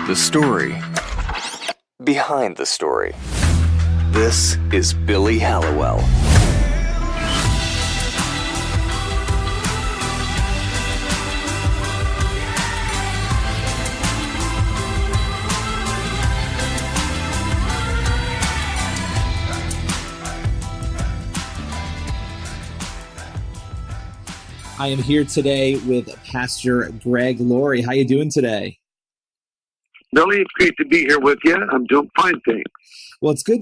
The story behind the story. This is Billy Hallowell. I am here today with Pastor Greg Laurie. How you doing today? Billy, it's great to be here with you. I'm doing fine, thanks. Well, it's good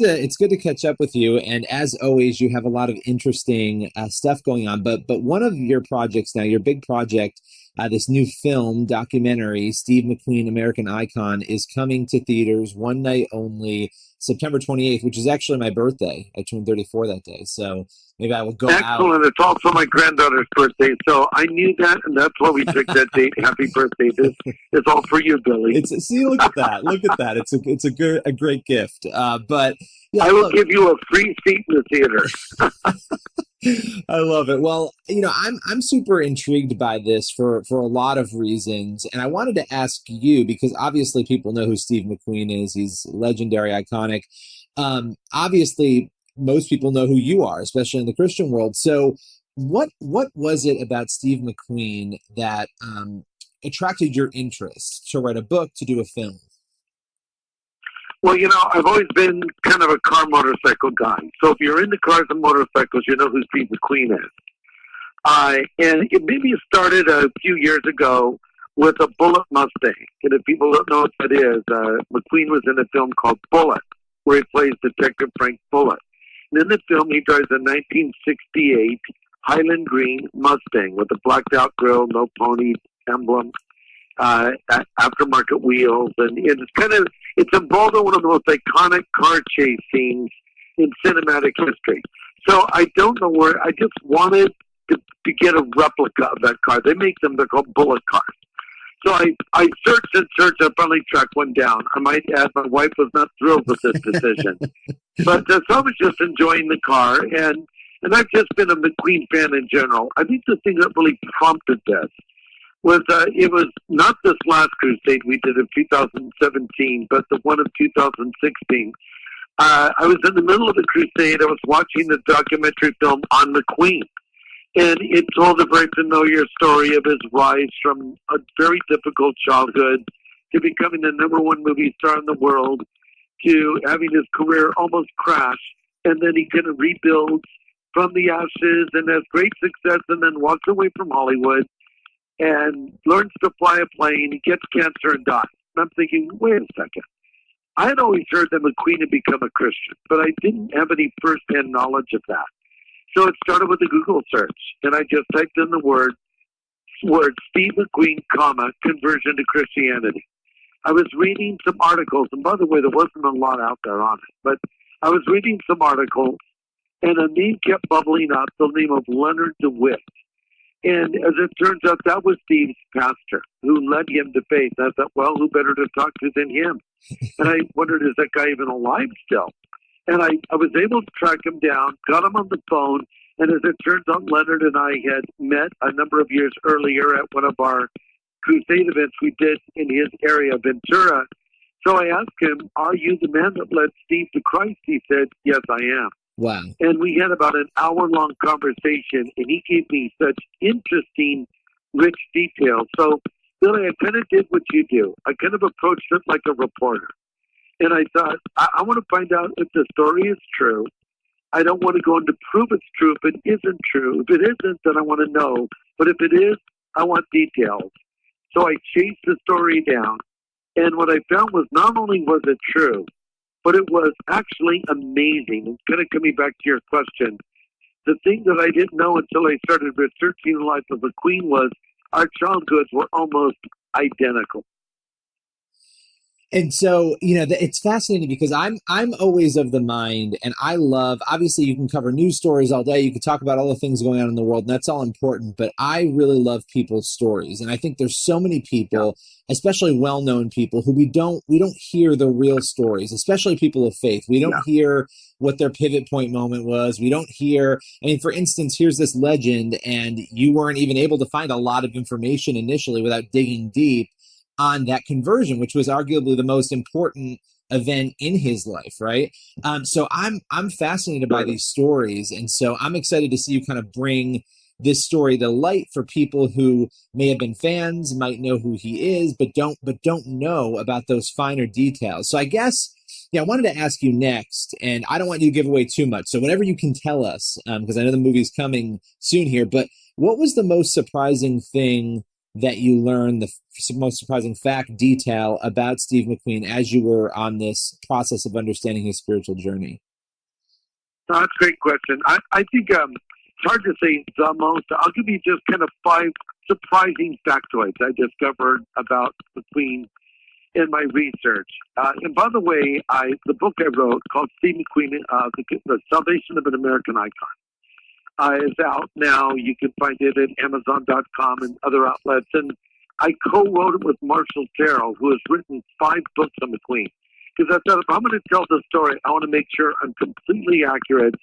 to catch up with you. And as always, you have a lot of interesting stuff going on. But one of your projects now, your big project, this new film documentary, Steve McQueen, American Icon, is coming to theaters one night only, September 28th, which is actually my birthday. I turned 34 that day. So maybe I will go out. Excellent. It's also my granddaughter's birthday. So I knew that, and that's why we picked that date. Happy birthday. It's all for you, Billy. See, look at that. Look at that. It's a great gift. But yeah, I will give you a free seat in the theater. I love it. Well, I'm super intrigued by this for a lot of reasons. And I wanted to ask you, because obviously people know who Steve McQueen is. He's legendary, iconic. Obviously, most people know who you are, especially in the Christian world. So what was it about Steve McQueen that attracted your interest to write a book, to do a film? Well, I've always been kind of a car motorcycle guy. So if you're into cars and motorcycles, you know who Steve McQueen is. And it maybe started a few years ago with a Bullitt Mustang. And if people don't know what that is, McQueen was in a film called Bullitt, where he plays Detective Frank Bullitt. And in the film, he drives a 1968 Highland Green Mustang with a blacked-out grille, no pony emblem, aftermarket wheels, and it's involved in one of the most iconic car chase scenes in cinematic history. So I don't know where. I just wanted to get a replica of that car. They make them. They're called Bullitt cars. So I searched and searched. I finally tracked one down. I might add, my wife was not thrilled with this decision, but so I was just enjoying the car, and I've just been a McQueen fan in general. I think the thing that really prompted this was it was not this last crusade we did in 2017, but the one of 2016. I was in the middle of the crusade. I was watching the documentary film on McQueen, and it told a very familiar story of his rise from a very difficult childhood to becoming the #1 movie star in the world, to having his career almost crash, and then he kind of rebuilds from the ashes and has great success, and then walks away from Hollywood and learns to fly a plane. He gets cancer and dies. And I'm thinking, wait a second. I had always heard that McQueen had become a Christian, but I didn't have any firsthand knowledge of that. So it started with a Google search, and I just typed in the word Steve McQueen, conversion to Christianity. I was reading some articles, and by the way, there wasn't a lot out there on it, but I was reading some articles, and a name kept bubbling up, the name of Leonard DeWitt. And as it turns out, that was Steve's pastor who led him to faith. I thought, well, who better to talk to than him? And I wondered, is that guy even alive still? And I was able to track him down, got him on the phone, and as it turns out, Leonard and I had met a number of years earlier at one of our crusade events we did in his area, Ventura. So I asked him, are you the man that led Steve to Christ? He said, yes, I am. Wow. And we had about an hour-long conversation, and he gave me such interesting, rich details. So, Billy, I kind of did what you do. I kind of approached it like a reporter. And I thought, I want to find out if the story is true. I don't want to go in to prove it's true if it isn't true. If it isn't, then I want to know. But if it is, I want details. So I chased the story down. And what I found was not only was it true, but it was actually amazing. And kind of coming back to your question, the thing that I didn't know until I started researching the life of McQueen was our childhoods were almost identical. And so, it's fascinating because I'm always of the mind, and I love, obviously you can cover news stories all day. You can talk about all the things going on in the world, and that's all important. But I really love people's stories. And I think there's so many people, especially well-known people, who we don't hear the real stories, especially people of faith. We don't hear what their pivot point moment was. We don't hear, for instance, here's this legend, and you weren't even able to find a lot of information initially without digging deep. on that conversion, which was arguably the most important event in his life, right? So I'm fascinated by these stories, and so I'm excited to see you kind of bring this story to light for people who may have been fans, might know who he is, but don't know about those finer details. So I guess, yeah, I wanted to ask you next, and I don't want you to give away too much. So whatever you can tell us, because I know the movie's coming soon here, but what was the most surprising thing that you learned, the most surprising fact, detail about Steve McQueen as you were on this process of understanding his spiritual journey? No, that's a great question. I think it's hard to say the most. I'll give you just kind of 5 surprising factoids I discovered about McQueen in my research. And by the way, the book I wrote called Steve McQueen, The Salvation of an American Icon, is out now. You can find it at Amazon.com and other outlets. And I co-wrote it with Marshall Terrell, who has written 5 books on McQueen. Because I thought, if I'm going to tell the story, I want to make sure I'm completely accurate.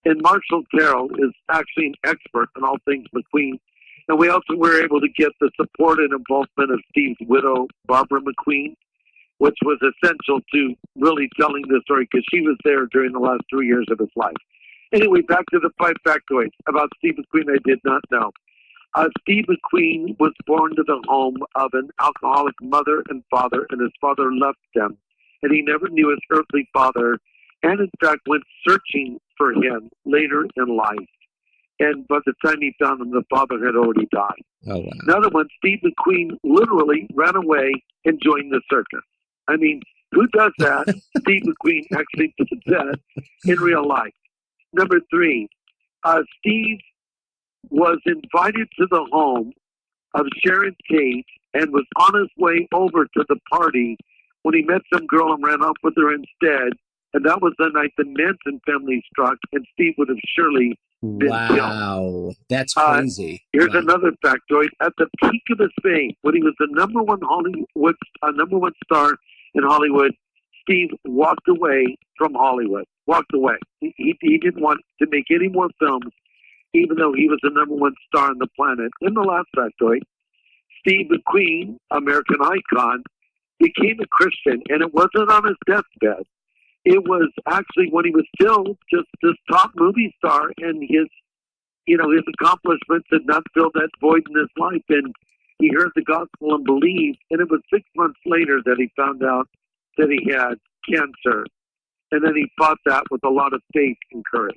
And Marshall Terrell is actually an expert in all things McQueen. And we also were able to get the support and involvement of Steve's widow, Barbara McQueen, which was essential to really telling the story because she was there during the last 3 years of his life. Anyway, back to the 5 factoids about Steve McQueen I did not know. Steve McQueen was born to the home of an alcoholic mother and father, and his father left them. And he never knew his earthly father, and in fact went searching for him later in life. And by the time he found him, the father had already died. Oh, wow. Another one, Steve McQueen literally ran away and joined the circus. I mean, who does that? Steve McQueen actually did that in real life. Number 3, Steve was invited to the home of Sharon Tate and was on his way over to the party when he met some girl and ran off with her instead. And that was the night the Manson family struck, and Steve would have surely been killed. Wow, that's crazy. Here's wow. another factoid. At the peak of his fame, when he was the number one star in Hollywood, Steve walked away from Hollywood. Walked away. He didn't want to make any more films, even though he was the number one star on the planet. And the last factoid, Steve McQueen, American icon, became a Christian, and it wasn't on his deathbed. It was actually when he was still just this top movie star, and his accomplishments had not filled that void in his life. And he heard the gospel and believed. And it was 6 months later that he found out that he had cancer. And then he fought that with a lot of faith and courage.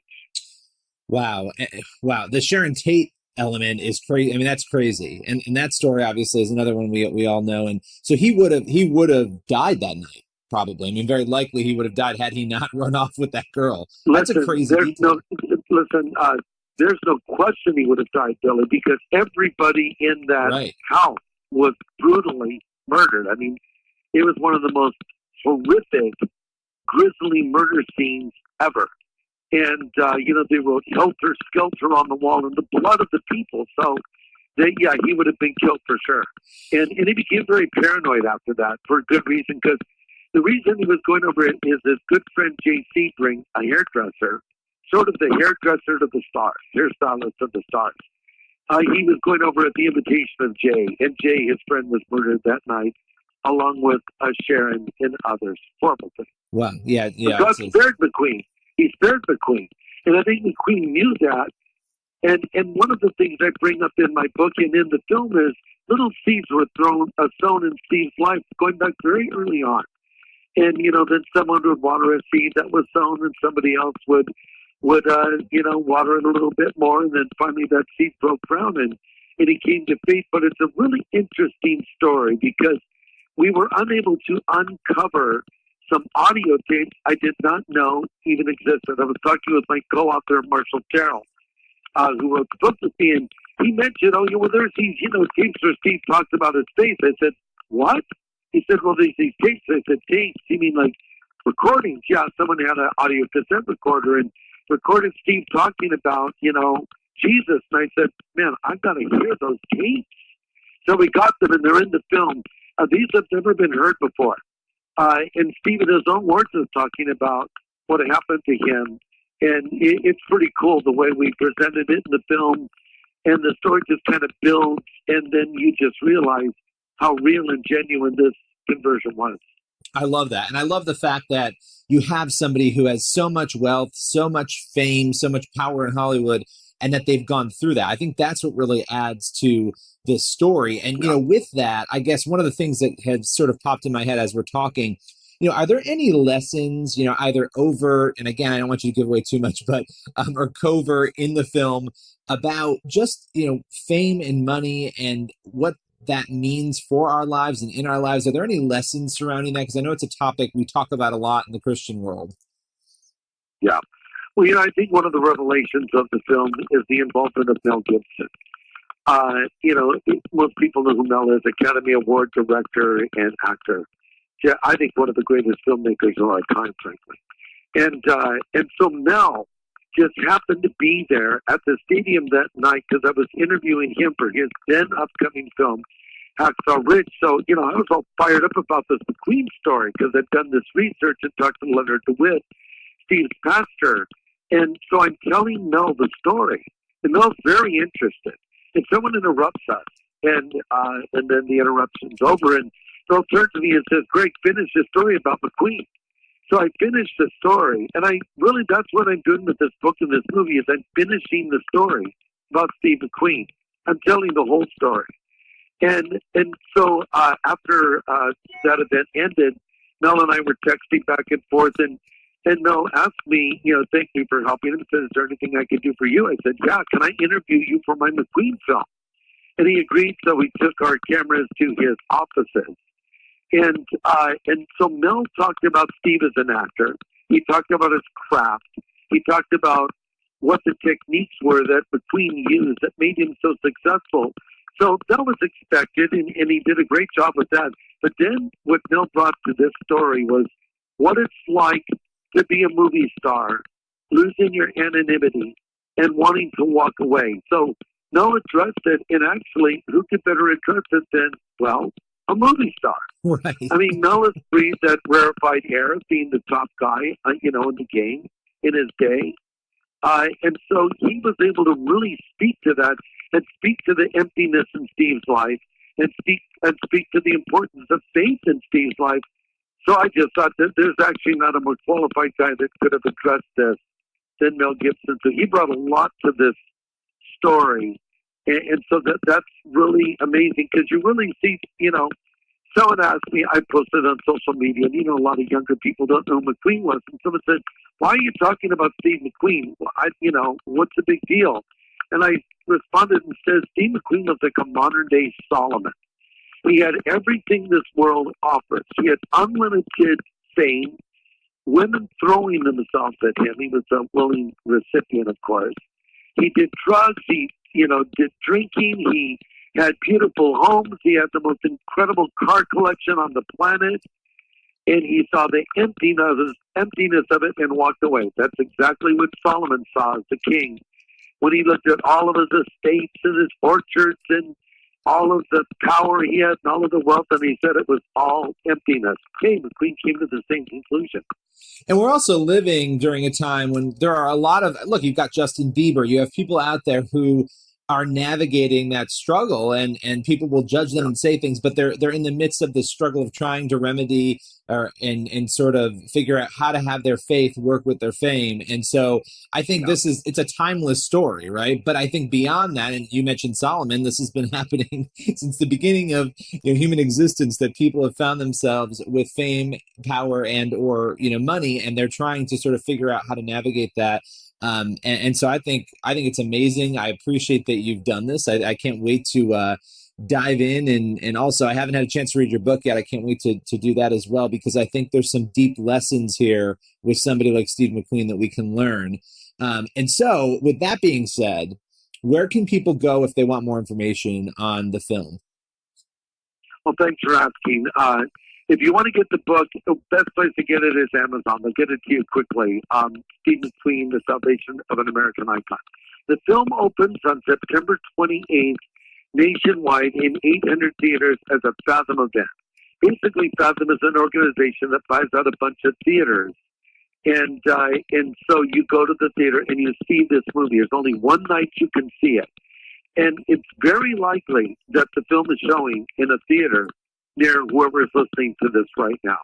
Wow. Wow. The Sharon Tate element is crazy. I mean, that's crazy. And that story obviously is another one we all know. And so he would have died that night. Probably. I mean, very likely he would have died had he not run off with that girl. That's a crazy detail. There's no question he would have died, Billy, because everybody in that house was brutally murdered. I mean, it was one of the most horrific, grisly murder scenes ever. And, they wrote helter skelter on the wall in the blood of the people. So, he would have been killed for sure. And he became very paranoid after that for a good reason, because the reason he was going over it is his good friend Jay Sebring, a hairdresser, sort of the hairdresser to the stars, hairstylist of the stars. He was going over at the invitation of Jay, and Jay, his friend, was murdered that night, along with Sharon and others. Horrible thing. Wow, yeah. But God spared McQueen. He spared McQueen. And I think McQueen knew that. And one of the things I bring up in my book and in the film is little seeds were sown in Steve's life going back very early on. And, then someone would water a seed that was sown, and somebody else would water it a little bit more. And then finally that seed broke ground and he came to faith. But it's a really interesting story because we were unable to uncover some audio tapes I did not know even existed. I was talking with my co-author, Marshall Terrell, who wrote the book with me, and he mentioned, there's these, tapes where Steve talks about his faith. I said, what? He said, well, there's these tapes. I said, tapes? You mean like recordings? Yeah, someone had an audio cassette recorder and recorded Steve talking about, Jesus. And I said, man, I've got to hear those tapes. So we got them, and they're in the film. These have never been heard before. And Steve, in his own words, is talking about what happened to him. And it's pretty cool the way we presented it in the film. And the story just kind of builds, and then you just realize how real and genuine this conversion was. I love that. And I love the fact that you have somebody who has so much wealth, so much fame, so much power in Hollywood, and that they've gone through that. I think that's what really adds to this story. And, with that, I guess one of the things that has sort of popped in my head as we're talking, are there any lessons, either overt, and again, I don't want you to give away too much, but, or covert in the film about just, fame and money and what that means for our lives and in our lives? Are there any lessons surrounding that? Because I know it's a topic we talk about a lot in the Christian world. Yeah. Well, I think one of the revelations of the film is the involvement of Mel Gibson. Most people know who Mel is, Academy Award director and actor. Yeah, I think one of the greatest filmmakers of our time, frankly. And so Mel just happened to be there at the stadium that night because I was interviewing him for his then upcoming film, Hacksaw Ridge. So, I was all fired up about this McQueen story because I'd done this research and talked to Leonard DeWitt, Steve's pastor. And so I'm telling Mel the story. And Mel's very interested. And someone interrupts us. And then the interruption's over. And Mel turns to me and says, "Greg, finish the story about McQueen." So I finished the story, and that's what I'm doing with this book and this movie is I'm finishing the story about Steve McQueen. I'm telling the whole story. And so after that event ended, Mel and I were texting back and forth, and Mel asked me, thank you for helping him. He said, "Is there anything I could do for you?" I said, "Yeah, can I interview you for my McQueen film?" And he agreed, so we took our cameras to his offices. And so Mel talked about Steve as an actor. He talked about his craft. He talked about what the techniques were that McQueen used that made him so successful. So that was expected, and he did a great job with that. But then what Mel brought to this story was what it's like to be a movie star, losing your anonymity, and wanting to walk away. So Mel addressed it, and actually, who could better address it than, a movie star? Right. I mean, Mel has breathed that rarefied air of being the top guy, in the game in his day. And so he was able to really speak to that and speak to the emptiness in Steve's life and speak to the importance of faith in Steve's life. So I just thought that there's actually not a more qualified guy that could have addressed this than Mel Gibson. So he brought a lot to this story. And so that's really amazing because you really see, someone asked me, I posted on social media, and a lot of younger people don't know who McQueen was. And someone said, "Why are you talking about Steve McQueen? Well, what's the big deal?" And I responded and said, Steve McQueen was like a modern day Solomon. He had everything this world offers. He had unlimited fame, women throwing themselves at him. He was a willing recipient, of course. He did drugs. He, did drinking. He had beautiful homes. He had the most incredible car collection on the planet. And he saw the emptiness of it and walked away. That's exactly what Solomon saw as the king. When he looked at all of his estates and his orchards and all of the power he had and all of the wealth, and he said it was all emptiness. Okay, McQueen came to the same conclusion. And we're also living during a time when there are a lot of, look, you've got Justin Bieber, you have people out there who are navigating that struggle, and people will judge them and say things, but they're in the midst of the struggle of trying to remedy and sort of figure out how to have their faith work with their fame. And so I think it's a timeless story, right? But I think beyond that, and you mentioned Solomon, this has been happening since the beginning of human existence, that people have found themselves with fame, power, and or money, and they're trying to sort of figure out how to navigate that. And so I think it's amazing. I appreciate that you've done this. I can't wait to dive in, and also I haven't had a chance to read your book yet. I can't wait to do that as well, because I think there's some deep lessons here with somebody like Steve McQueen that we can learn. And so with that being said, where can people go if they want more information on the film? Well, thanks for asking. If you want to get the book, the best place to get it is Amazon. They'll get it to you quickly. Steve McQueen, The Salvation of an American Icon. The film opens on September 28th nationwide in 800 theaters as a Fathom event. Basically, Fathom is an organization that buys out a bunch of theaters. And so you go to the theater and you see this movie. There's only one night you can see it. And it's very likely that the film is showing in a theater near whoever is listening to this right now.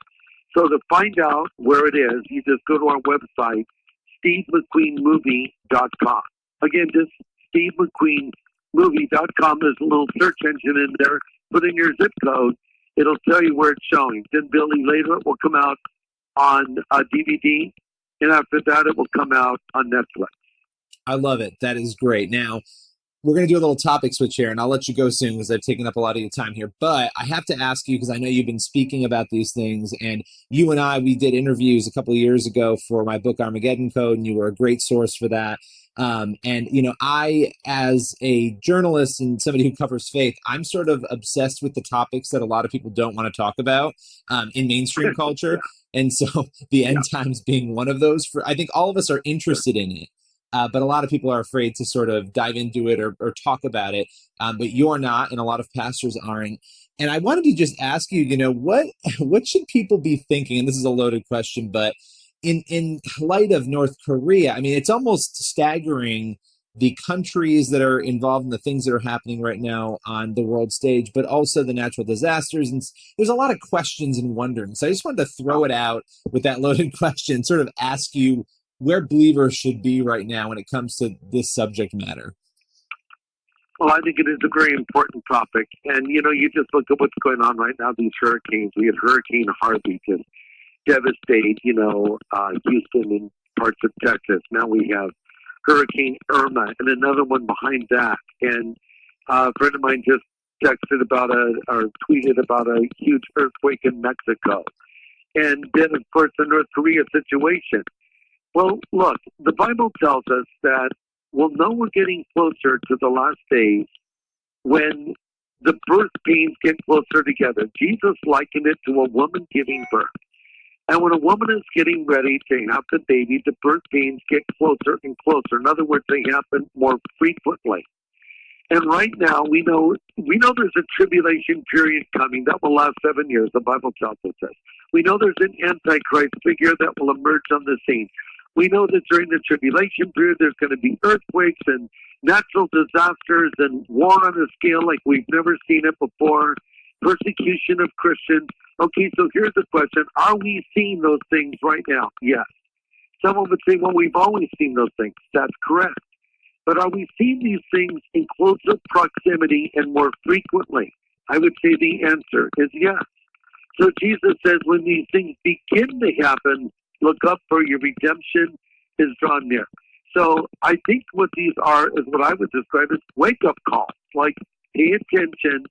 So to find out where it is, you just go to our website, SteveMcQueenMovie.com. Again, just SteveMcQueenMovie.com. There's a little search engine in there. Put in your zip code. It'll tell you where it's showing. Then, Billy, later it will come out on DVD. And after that, it will come out on Netflix. I love it. That is great. Now, we're going to do a little topic switch here, and I'll let you go soon because I've taken up a lot of your time here. But I have to ask you, because I know you've been speaking about these things, and you and we did interviews a couple of years ago for my book, Armageddon Code, and you were a great source for that. And, I, as a journalist and somebody who covers faith, I'm sort of obsessed with the topics that a lot of people don't want to talk about in mainstream culture. And so the end times being one of those. I think all of us are interested in it. But a lot of people are afraid to sort of dive into it or talk about it. But you're not, and a lot of pastors aren't. And I wanted to just ask you, what should people be thinking? And this is a loaded question, but in light of North Korea, I mean, it's almost staggering the countries that are involved in the things that are happening right now on the world stage, but also the natural disasters. And there's a lot of questions and wondering. So I just wanted to throw it out with that loaded question, sort of ask you where believers should be right now when it comes to this subject matter. Well, I think it is a very important topic. And, you just look at what's going on right now, these hurricanes. We had Hurricane Harvey just devastate, Houston and parts of Texas. Now we have Hurricane Irma and another one behind that. And a friend of mine just texted tweeted about a huge earthquake in Mexico. And then, of course, the North Korea situation. Well, look, the Bible tells us that we'll know we're getting closer to the last days when the birth pains get closer together. Jesus likened it to a woman giving birth. And when a woman is getting ready to have the baby, the birth pains get closer and closer. In other words, they happen more frequently. And right now, we know there's a tribulation period coming that will last 7 years. The Bible tells us this. We know there's an Antichrist figure that will emerge on the scene. We know that during the tribulation period, there's going to be earthquakes and natural disasters and war on a scale like we've never seen it before, persecution of Christians. Okay, so here's the question. Are we seeing those things right now? Yes. Someone would say, well, we've always seen those things. That's correct. But are we seeing these things in closer proximity and more frequently? I would say the answer is yes. So Jesus says when these things begin to happen, look up, for your redemption is drawn near. So I think what these are is what I would describe as wake-up calls. Like, pay attention,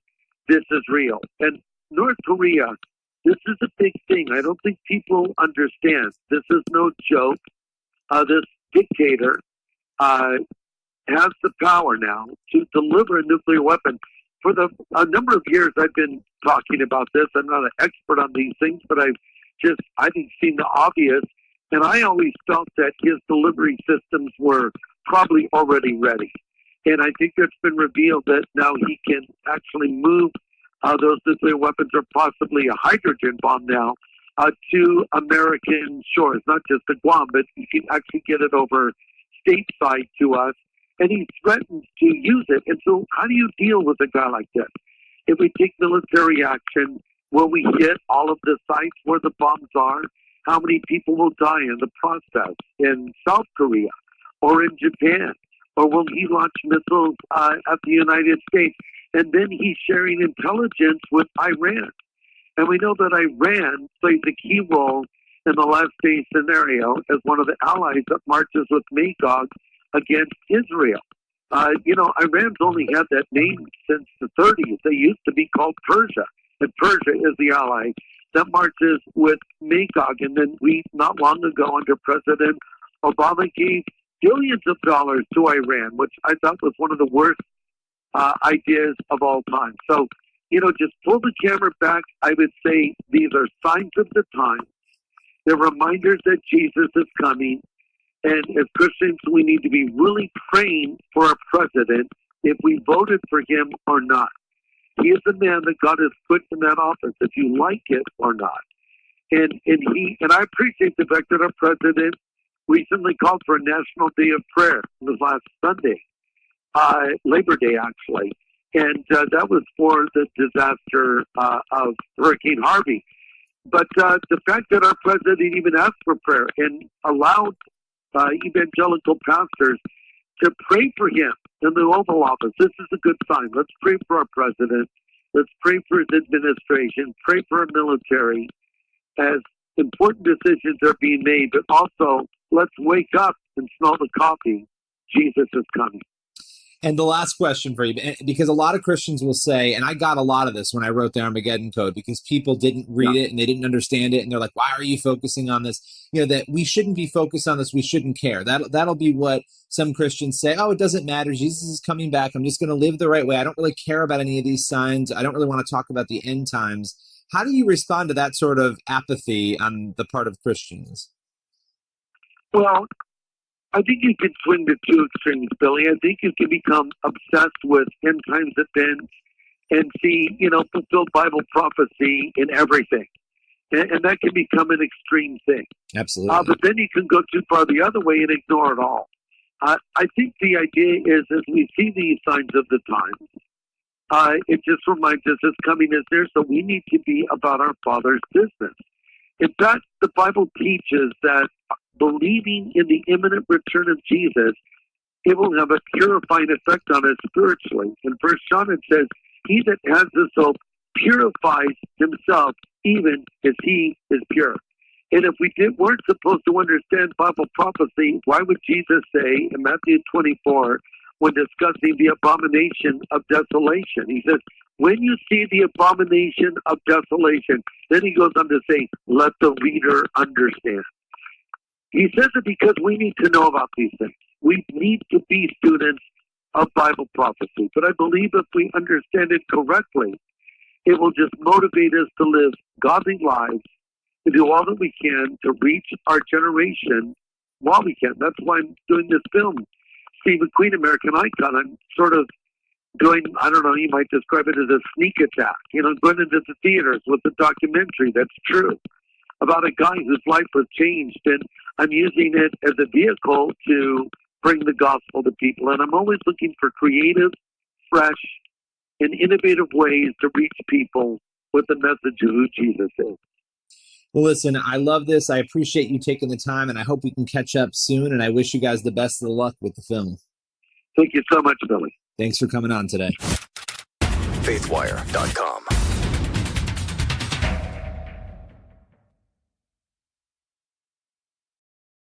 this is real. And North Korea, this is a big thing. I don't think people understand. This is no joke. This dictator has the power now to deliver a nuclear weapon. For a number of years, I've been talking about this. I'm not an expert on these things, but I've seen the obvious. And I always felt that his delivery systems were probably already ready. And I think it's been revealed that now he can actually move those nuclear weapons, or possibly a hydrogen bomb now, to American shores, not just to Guam, but you can actually get it over stateside to us. And he threatens to use it. And so how do you deal with a guy like this? If we take military action, will we hit all of the sites where the bombs are? How many people will die in the process in South Korea or in Japan? Or will he launch missiles at the United States? And then he's sharing intelligence with Iran. And we know that Iran plays a key role in the last day scenario as one of the allies that marches with Magog against Israel. Iran's only had that name since the 30s. They used to be called Persia, and Persia is the ally that marches with Magog. And then we, not long ago, under President Obama, gave billions of dollars to Iran, which I thought was one of the worst ideas of all time. So, just pull the camera back. I would say these are signs of the time. They're reminders that Jesus is coming. And as Christians, we need to be really praying for our president, if we voted for him or not. He is the man that God has put in that office, if you like it or not. And I appreciate the fact that our president recently called for a national day of prayer. It was last Sunday. Labor Day, actually. And that was for the disaster of Hurricane Harvey. But the fact that our president even asked for prayer and allowed evangelical pastors to pray for him in the Oval Office, this is a good sign. Let's pray for our president. Let's pray for his administration. Pray for our military as important decisions are being made. But also, let's wake up and smell the coffee. Jesus is coming. And the last question for you, because a lot of Christians will say, and I got a lot of this when I wrote the Armageddon Code, because people didn't read it and they didn't understand it. And they're like, why are you focusing on this? You know, that we shouldn't be focused on this. We shouldn't care. That'll be what some Christians say. Oh, it doesn't matter. Jesus is coming back. I'm just going to live the right way. I don't really care about any of these signs. I don't really want to talk about the end times. How do you respond to that sort of apathy on the part of Christians? Well, I think you can swing to two extremes, Billy. I think you can become obsessed with end times events and see, fulfilled Bible prophecy in everything. And that can become an extreme thing. Absolutely. But then you can go too far the other way and ignore it all. I think the idea is, as we see these signs of the times, it just reminds us His coming is there, so we need to be about our Father's business. In fact, the Bible teaches that believing in the imminent return of Jesus, it will have a purifying effect on us spiritually. In 1 John it says, he that has this hope purifies himself even as he is pure. And if we weren't supposed to understand Bible prophecy, why would Jesus say in Matthew 24, when discussing the abomination of desolation, he says, when you see the abomination of desolation, then he goes on to say, let the reader understand. He says it because we need to know about these things. We need to be students of Bible prophecy. But I believe if we understand it correctly, it will just motivate us to live godly lives and do all that we can to reach our generation while we can. That's why I'm doing this film, Steve McQueen, American Icon. I'm sort of doing, I don't know, you might describe it as a sneak attack, going into the theaters with a documentary that's true about a guy whose life was changed. And I'm using it as a vehicle to bring the gospel to people. And I'm always looking for creative, fresh, and innovative ways to reach people with the message of who Jesus is. Well, listen, I love this. I appreciate you taking the time, and I hope we can catch up soon. And I wish you guys the best of luck with the film. Thank you so much, Billy. Thanks for coming on today. Faithwire.com.